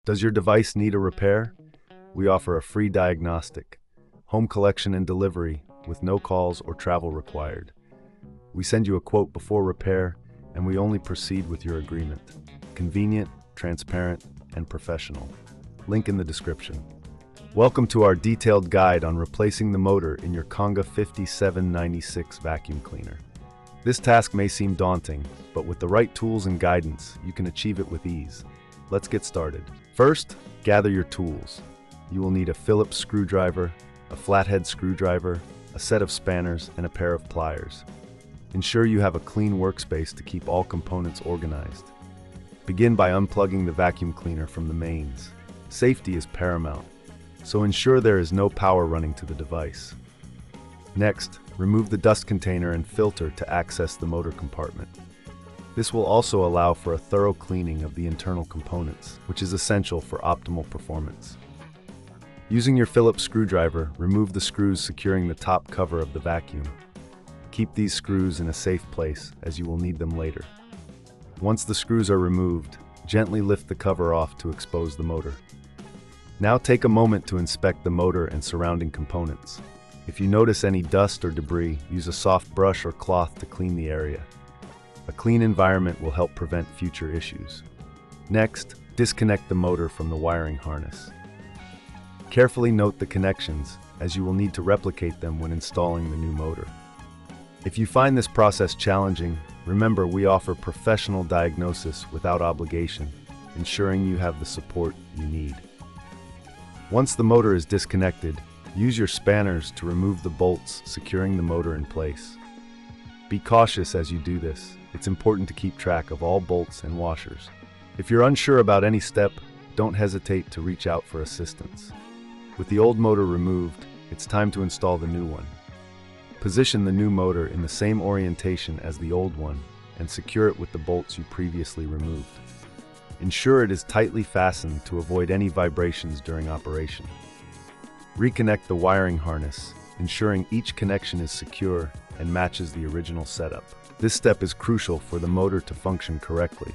Does your device need a repair? We offer a free diagnostic, home collection and delivery with no calls or travel required. We send you a quote before repair, and we only proceed with your agreement. Convenient, transparent, and professional. Link in the description. Welcome to our detailed guide on replacing the motor in your CONGA 5796 vacuum cleaner. This task may seem daunting, but with the right tools and guidance, you can achieve it with ease. Let's get started. First, gather your tools. You will need a Phillips screwdriver, a flathead screwdriver, a set of spanners, and a pair of pliers. Ensure you have a clean workspace to keep all components organized. Begin by unplugging the vacuum cleaner from the mains. Safety is paramount, so ensure there is no power running to the device. Next, remove the dust container and filter to access the motor compartment. This will also allow for a thorough cleaning of the internal components, which is essential for optimal performance. Using your Phillips screwdriver, remove the screws securing the top cover of the vacuum. Keep these screws in a safe place, as you will need them later. Once the screws are removed, gently lift the cover off to expose the motor. Now take a moment to inspect the motor and surrounding components. If you notice any dust or debris, use a soft brush or cloth to clean the area. A clean environment will help prevent future issues. Next, disconnect the motor from the wiring harness. Carefully note the connections, as you will need to replicate them when installing the new motor. If you find this process challenging, remember we offer professional diagnosis without obligation, ensuring you have the support you need. Once the motor is disconnected, use your spanners to remove the bolts securing the motor in place. Be cautious as you do this. It's important to keep track of all bolts and washers. If you're unsure about any step, don't hesitate to reach out for assistance. With the old motor removed, it's time to install the new one. Position the new motor in the same orientation as the old one and secure it with the bolts you previously removed. Ensure it is tightly fastened to avoid any vibrations during operation. Reconnect the wiring harness, ensuring each connection is secure and matches the original setup. This step is crucial for the motor to function correctly.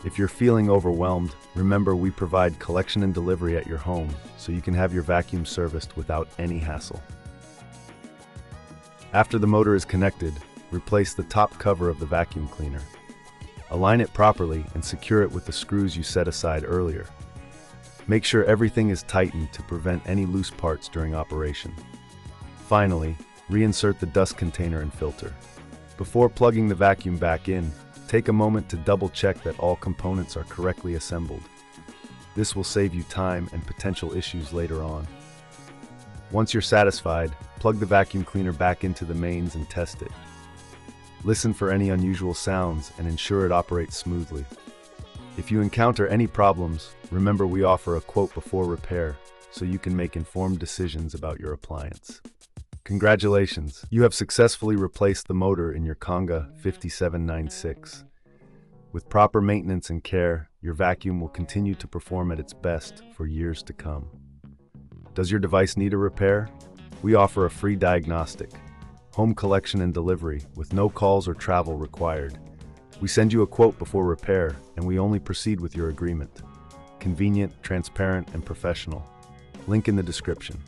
If you're feeling overwhelmed, remember we provide collection and delivery at your home, so you can have your vacuum serviced without any hassle. After the motor is connected, replace the top cover of the vacuum cleaner. Align it properly and secure it with the screws you set aside earlier. Make sure everything is tightened to prevent any loose parts during operation. Finally, reinsert the dust container and filter. Before plugging the vacuum back in, take a moment to double-check that all components are correctly assembled. This will save you time and potential issues later on. Once you're satisfied, plug the vacuum cleaner back into the mains and test it. Listen for any unusual sounds and ensure it operates smoothly. If you encounter any problems, remember we offer a quote before repair, so you can make informed decisions about your appliance. Congratulations, you have successfully replaced the motor in your CONGA 5796. With proper maintenance and care, your vacuum will continue to perform at its best for years to come. Does your device need a repair? We offer a free diagnostic, home collection and delivery with no calls or travel required. We send you a quote before repair, and we only proceed with your agreement. Convenient, transparent, and professional. Link in the description.